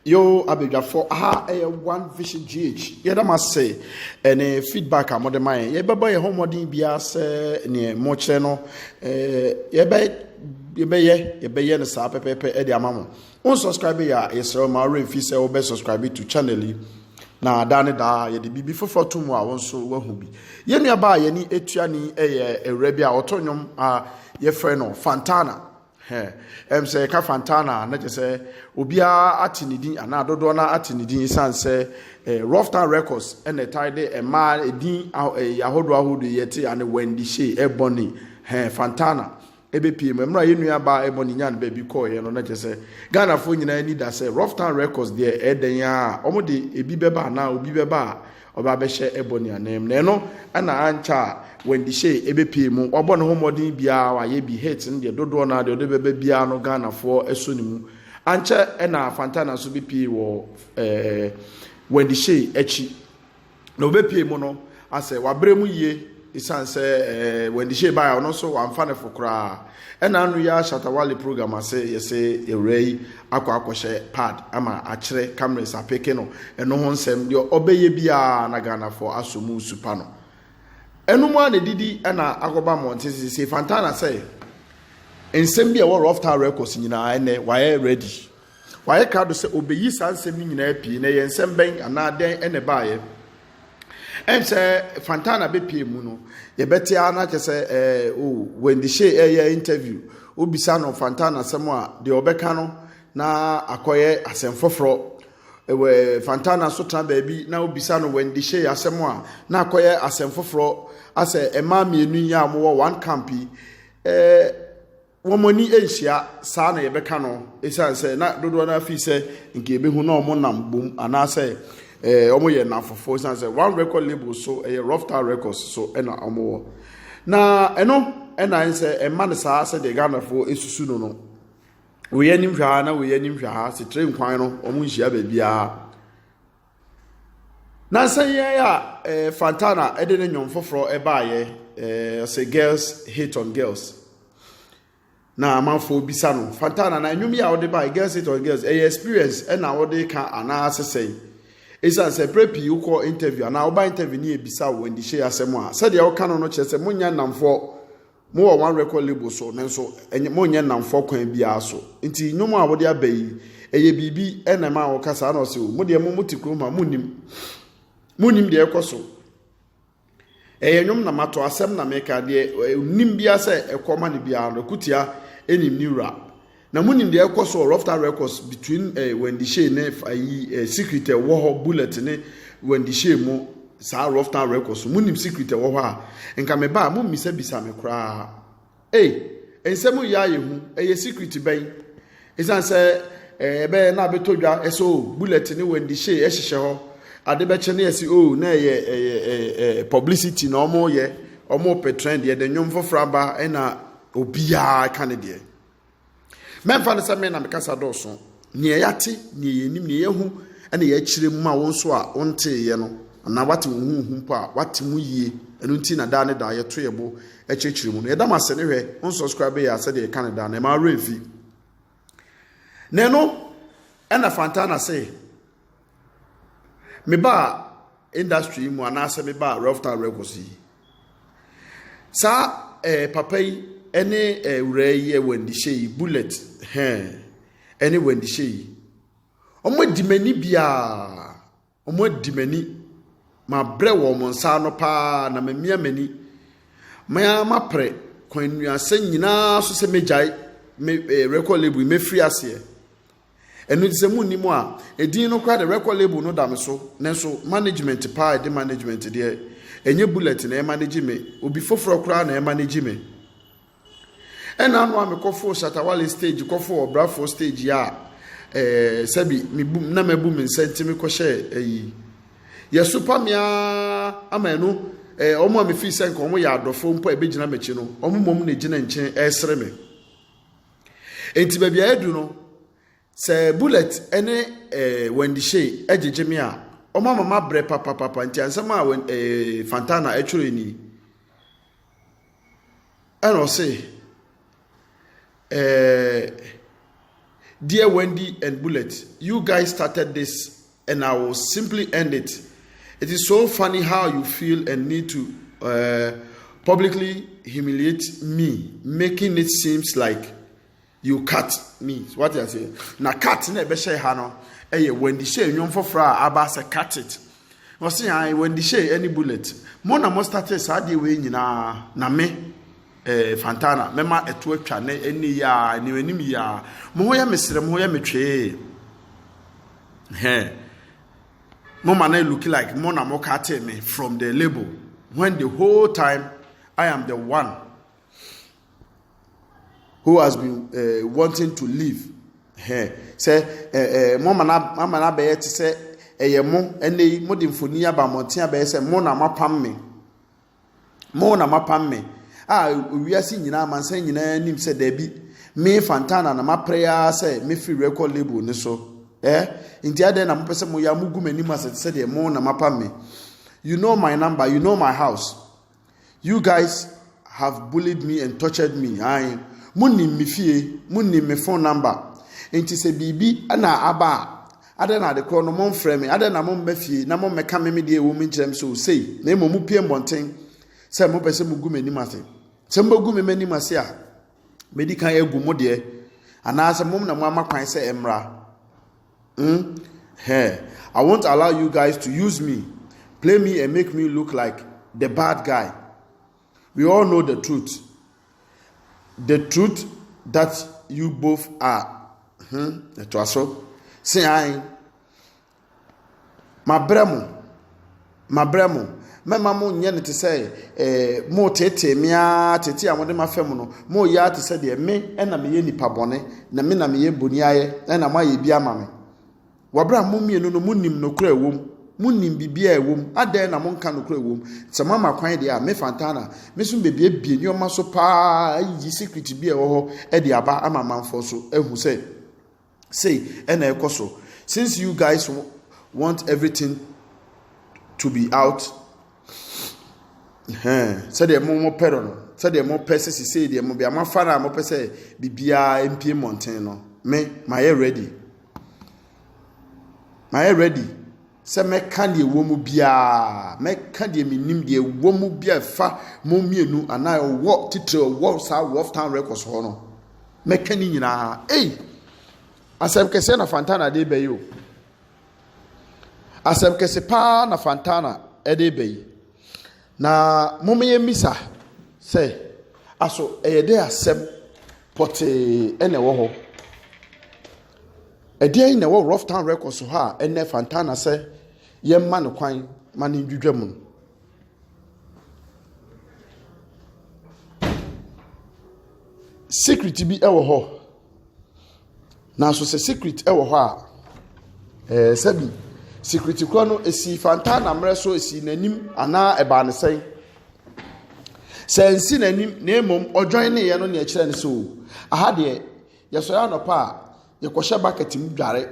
Yo abedwafo aha one vision GH yeda must say any feedback amode man ye baba ye homodin bia se ne mo kire no ye be no sa pepepe e de amamo on subscribe ya yesro ma refi se obe subscribe to channel na dane da ye de bibi fofo to mu a won so wahu bi ye nua ba ye ni etuani ye ewra bi a otonyom a ye frɛ no Fantana say ka Fantana na je say obia atinidin ana dodo na atinidin san say Rough Town Records and the title e ma edin ahodo yete ane Wendy Shay Ebony Fantana ebepie memra ye nua ba Ebony nya na ba bi call ye no na je say Ghana fo nyina ni da say Rough Town Records there eden a omo de ebi beba na obi beba oba be hye Ebony anem na no ana ancha Wendy Shay ebepie mu obo no homodin bia wa ye bi hit ne dodo na de beba bia no Ghana fo eso ni mu ancha na Fantana so bepie wo Wendy Shay echi na obepie mu no ase wabremu ye isan se Wendy Shay ba no so wamfa ne fokra na anu ya Shatawale program ase yese ewrei akwa pad ama akire cameras apeke no eno ho nsem de obeye bia na Ghana fo asomu supa no enu mu na didi na agoba montese se Fantana say ensem bia wo Rough Town Records nyina ene waye ready waye krado se obeyi sansem nyina pii na ye nsem ben ana den ene baaye say Fantana be pie mu no ye beti ana kese Wendy Shay interview obisa no Fantana semo a de obeka no na akoye asemfoforo Fantana so tran baabi na obisa no Wendy Shay asemo a na akoye asemfoforo ase ema mienu ya mo one campi womoni enhia sa na ye beka no esan se na dodo na fi se nke ebe hu na omo nam bom ana se omo ye na fofo san say one record label so Rough Town Records so na omo na eno na say e man sa say de Ghana fo esusu no we yanim hwa na we yanim hwa se train kwan no omo nhia ba bia na say ya Fantana e de ne nyom foforo e ba ye say girls hate on girls na amanfo bisa no Fantana na nyum ya wo de ba girls hate on girls experience e na wo de ka ana asesei isa se prepi uko interview na oba interview ni ebisa Wendy Shay asemo a se de o ka no kire se munya namfo mo wo one record label so nenso mo nya namfo kwan bia so nti nyum a wo de abayi eye bibi ena ma wo kasa na o se mo de mo mutikro ma munim de ekoso eye nyum na mato asem na meka de nim bia se ekoma ne bia no kutia enim niura na munim de ekoso Rough Town Records between Wendy Shay ne secret wo bullet ne Wendy Shay mo sa Rough Town Records munim secret wo ha nka me ba mo misa bisa me kra ensemu ya yehu secret ben isan se be na betodwa eso bullet ne Wendy Shay ehihye ho ade be che ne esi na publicity na omo ye omo petrend ye de nyom fofra ba na obia kanede memfa ne seme na mekasa doso ne yate ne yenim ne yehu ene ye kire mu ma won so a wonte ye no na wate huhu po a wate mu yie enu nti na da ne da ye to ye bo e kire mu no ye da mase ne hwe on subscribe ya se de Canada na ma revi ne no ena Fantana say me ba industry mu ana se me ba Rough Town Records yi sa papai ene ure Wendy Shay bullet ene Wendy Shay omo dimani bia omo dimani ma bre wo mo nsa no pa na memia mani ma pre kwanua nyina so se mejai record label me free ase enu dise mu ni mu a edin no kwa the record label no dam so nenso management pa de management de enye bullet na manage me obi foforo kra na manage me ena anu amekofo Shatawale stage kofo Brafo stage ya sabi na mebu me sentimi ko hye ye super mia amanu omo amefi sen ko omo ya adofo mpo ebegina mechi no omo mom na gina nchen esere me enti ba bia edu no se bullet ene Wendy Shay ejeje me a omo mama bre papa nti ansama Fantana actually ni eno say Dear Wendy and Bullet, you guys started this and I will simply end it. It is so funny how you feel and need to publicly humiliate me, making it seems like you cut me. What I say? Na cut na be share ha no. Wendy share nyom fofra aba se cut it. Was say I Wendy share any Bullet. Mo na mo start say dey we nyina na me Fantana mema eto atwa na eni ya ni wanim ya mo ho ya mesere mo ho ya metwe mo man look like mo na mo cut me from the label when the whole time I am the one who has been wanting to leave. Say mama na be yet say eye mo ene mo de mfoni aba monten aba say mo na mapam me we are seeing nyina man say nyina nim say there be me Fantana na ma prayer say me free record label ni so inti ade na mo pese mo ya mugu manim as say there mo na mapam me. You know my number, you know my house. You guys have bullied me and tortured me. Munim me fie, munim me phone number. Inti se bibi ana aba. Ade na de kro no mon frame, ade na mon mafie, na mon meka me de wo minkyerem so sei. Na mo mu pie mbonten. Se mo pese mugu manim ase. Se mo gu me manim ase a. Medi kan egu mo de. Ana se mom na mo amakwan se emra. I won't allow you guys to use me, play me and make me look like the bad guy. We all know the truth. The truth that you both are. It was so. Say I. My bremo. My mama nyane te say mo tete mia tete amode mafem no mo ya te say de me na me ye nipa bone na me ye boni aye na ma ye bia ma me wabra mo mienu no munim no kura ewom munim bibia ewom adan na mo nka no kura ewom se mama kwan de a me Fantana me so bebie bie nyoma so pa yi secret bia wo ho e de aba ama manfo so ehu say na ekoso. Since you guys want everything to be out, said the more peron, said the more persons say the more be a fara mo pese bibia MP Montano. Me my ready. Say me candy womu bia, me candy minim de womu bia fa mo mienu and I walk title walks out Wolf Town Records hono. Me candy nyina asem kese na Fantana de beyo. Asem kese pa na Fantana ede beyi. Na momeye misa say aso eyede asem pote ene wo ho. Ede ene wo Rough Town Records so ha ene Fantana say yemma no kwan mane ndwudwam. Secret bi ewo ho. Na so se secret ewo ho a sabi secret kro no esi Fantana mre so esi nanim ana eba ne sen sensi nanim na emom odwan ne ye no ne kire ne so aha de ye so ya no pa ye kohye bucket mu dware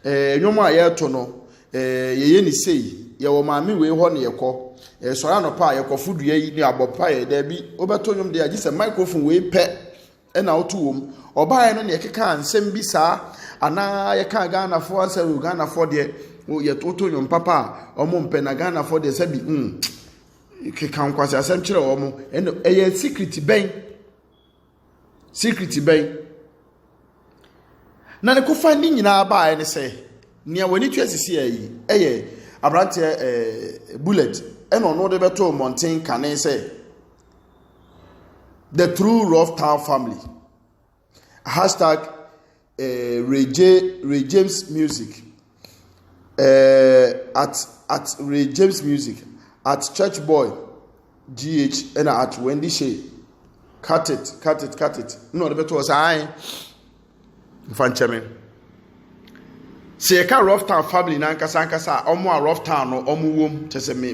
enwom a ye to no ye ni sei ye wo maami we ho ne ye ko so ya no pa ye kofu dua yi ni abopa ye da bi obeto nwom de agi se microphone we pe na otu wom oba ye no ne keka ansem bi saa ana ye ka Ghana fo ansa Ghana fo de ye toto nyom papa omo mpe na Ghana fo de sabi keka nkwase asem kire omo eno eye secret ben na ne ko fa ni nyina ba ye ne se nia wani twasisi ayi eye abrante Bullet eno no de beto mountain kan say the true Rough Town family. #Ray James Music. At Ray James Music, at Church Boy GH, and at Wendy Shea. Cut it. No, the better was I. Fanchamin. See, a Rough Town family, Nankasa, Omo a Rough Town, or Omu womb, to me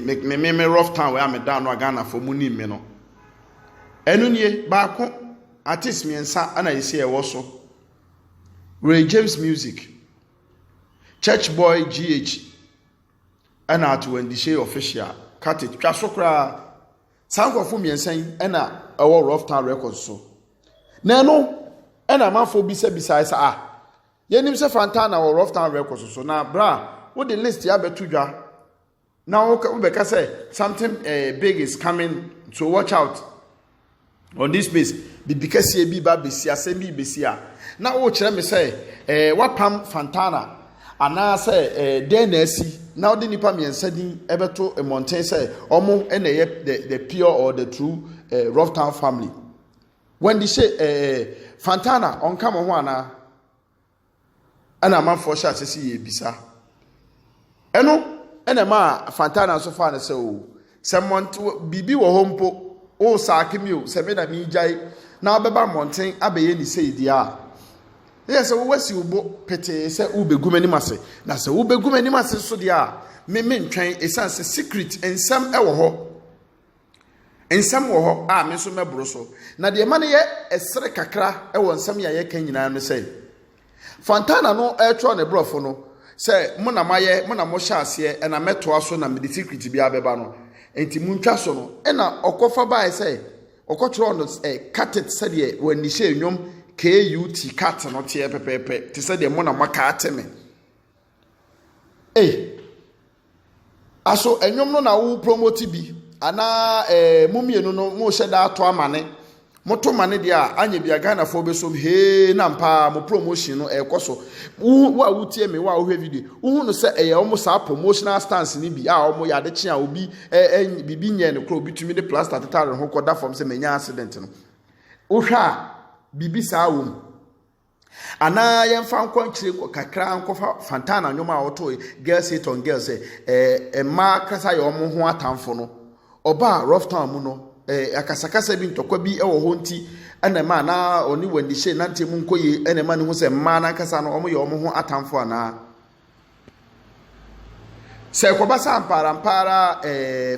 Rough Town where I'm down Ghana for Muni Meno. Enunye Bako, artist me and sa, and I see a also. Ray James Music. Church Boy GH and at Wendy Shea official cut it Kasokra sound of me and saying and our Rough Town Records so. Nano and a man for besides Yenim se Fantana or Rough Town Records so na bra what the list ya betu dwa now we can say something big is coming, so watch out on this space because ye bi ba besia se bi besia na wo kire me say wapam Fantana ana say den na asi na odi nipa miensa din ebeto mountain say omo na ye the pure or the true Rough Town family when they say Fantana on come ho ana ana man for sure say ye bisa eno ena ma Fantana so far na say o semont bibi wo hompo o saakemi o se me na mi jai na obeba mountain abeye ni say dia yes wo wasi ubo pete se ubeguma ni mase na se ubeguma ni mase so dia me ntwen esanse secret ensam e wo ho ensam wo ho a me so mebro so na de ma ne ye esere kakra e wo nsam ya ye kan nyina no say Fantana no e tro ne brofo no say mo na maye mo na mo hya ase e na meto aso na me de secret bi abeba no enti muntwa so no e na okofa bai say okotro no catet said ye when ni hye nwom KUT cat no tie pepepe ti said ye mo na maka ateme aso enwom no na wo promote bi ana mumienu no mo hye da ato amane moto mane dia anye bia Ghana fo besom he na mpa mo promotion no ekoso wa wutie me wa ohwe video hu no se eye omo sa promotional stance ni bi a omo ya de chia obi bibi nye ne kro bitumi de plaster tetare ho koda form se menya accident no uhwa bibi sa wom ana yemfa nkwankyire kakra nkofa Fantana nyoma a woto girls hit on girls ma kasa ye omo ho atamfo no oba Rough Town mu no akasakasa bi ntokwa bi ewo ho nti ana ma na oni wandi hye nante mu nkoye ana ma ne ho se ma na kasa no omo ye omo ho atamfo ana se ko basa mpara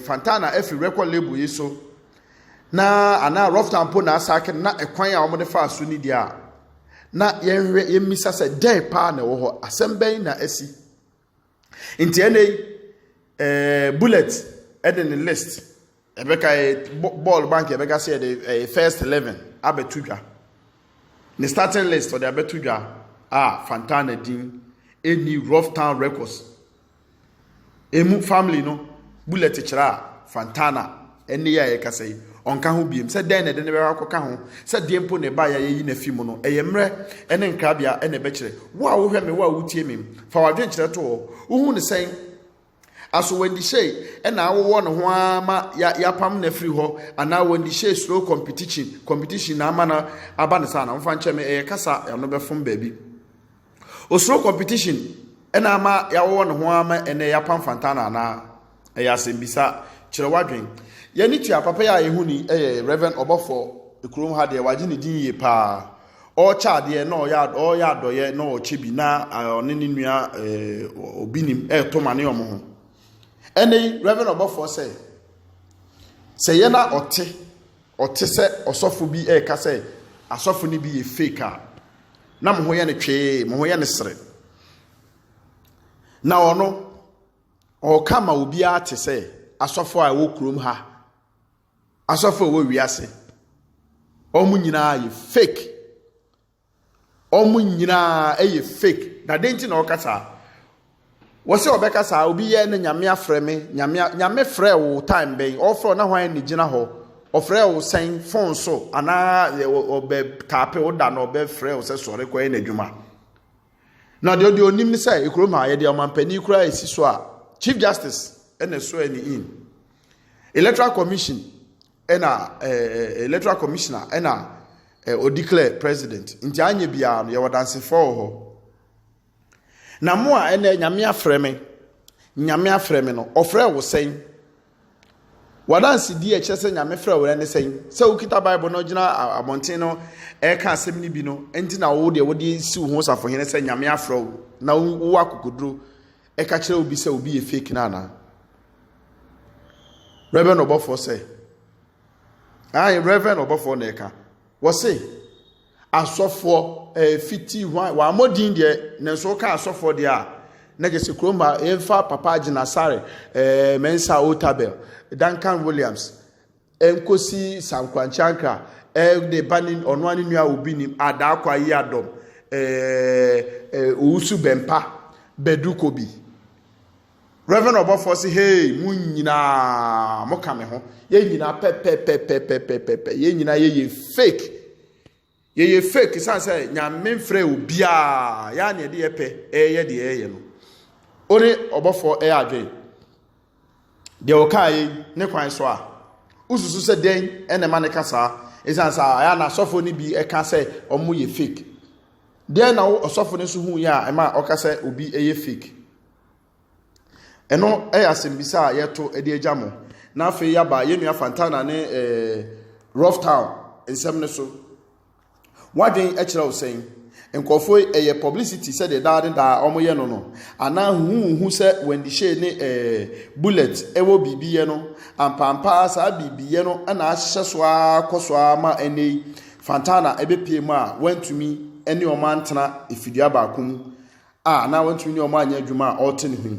Fantana efi record label yiso na ana Rough Town po na asake na ekwan a omo de fa so ni dia na yenhwe yemisa se dey pa na wo ho asembɛn na asi nti ene bullet eden list ebeka ball bank ebeka say the first 11 abetudwa the starting list for the abetudwa Fantana din any Rough Town records emu family no bullet kira Fantana eni ya yeka say onka ho biem se den na de ne be akoka ho se de mpo ne ba ya yi na fi mu no eyemre ene nkrabia ene be kire wo a wo hwe me wo a wutie me fa wadwen kire to wo ne sen aso wendi shey na awo no ho ama ya pam na free ho ana wendi shey slow competition na ama na aba ne sa na mfa nche me kasa ya no be fom baabi o slow competition na ama ya wo no ho ama ene ya pam Fantana na ya sembisa kire wadwen ya ni tua papa ya ehuni Reverend Obofo ekurum ha de waje ne din ye pa o cha de na o ya doye na o chebi na oni ni nua obinim to mane omo ho ene Reverend Obofo say ye na ote se osofo bi ka say asofo ni bi ye fake na mo ho ye ne twe mo ho ye ne sere na ono o kama obi a te say asofo a wo kurom ha asofo wo wiase omu nyina ye fake omu nyina ye fake na denti na okasa wo se obekasa obi ye ne nyame afre me nyame frɛ wo time ben ofro na hwan ni gina ho ofrɛ wo sen phone so ana obe tape wo da na obe frɛ wo se sore kwa na adwuma na de onim ni say ekurom ha ye de omampani kura esi so a Chief Justice ene so ani in Electoral Commission Electoral Commissioner o declare president nti anye bia no ye wadanse for ho na mo a nyame afrɛ me no ofrɛ wo sen wadanse di e kyese nyame frɛ wo ne sen se ukita Bible no gina abonten no ka asɛm ni bi no enti na wo de wo de si ho safo hene se nyame afrɛ wo na wo akokodro ka kyerɛ obi se obi ye fake na Reverend Obofo say Reverend Obofo neka wo say asofo fiti wa modin de nenso ka asofo de a na gese kroma emfa papa agina sare Mensa Otabel Duncan Williams enkosi Sankwanchankra de banin onwani nua obi ni adakwa yi adom Usu Bempa Bedu Kobi. Reverend Obafo say, hey, munyina mokame ho. Ye nyina pe. Ye nyina ye fake. Ye fake isan say nyame mfre obia. Ya na de pe ye de ye no. Ore Obafo adwen. De okai ne kwan so a. Ususu se den ene ma ne kasa. Isan sa ya na sofo ni bi e ka say omo ye fake. Den na osofo ne so hu ya e ma oka say obi ye fake. Eno asembisa yeto edi ejamo na afi yaba yenua Fantana ne Rough Town ensem ne so wadwen ekira osen enkofo eye publicity said the dad da omoye no ana hu se when the shade ne bullet ewo bibiye no ampampa sa bibiye no ana ahye so akoso ama ene Fantana ebepie mu a wantumi ene o mantena ifidua ba akum na wantumi ne o ma anya adwuma a ote ne hu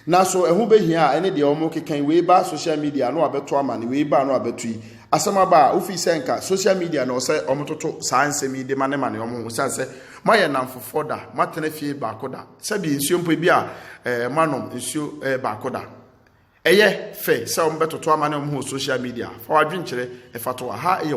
na so ehu behia ene de omo kekan we ba social media no abeto amane we ba no abetui asema ba ofi senka social media no se omototo sansemi de mane omo sanse maye namfofo da matena fie ba koda sabi nsuo mpo bi a manom nsuo ba koda eye fe se omo betoto amane omo social media fa wadwenkyere efato ha eye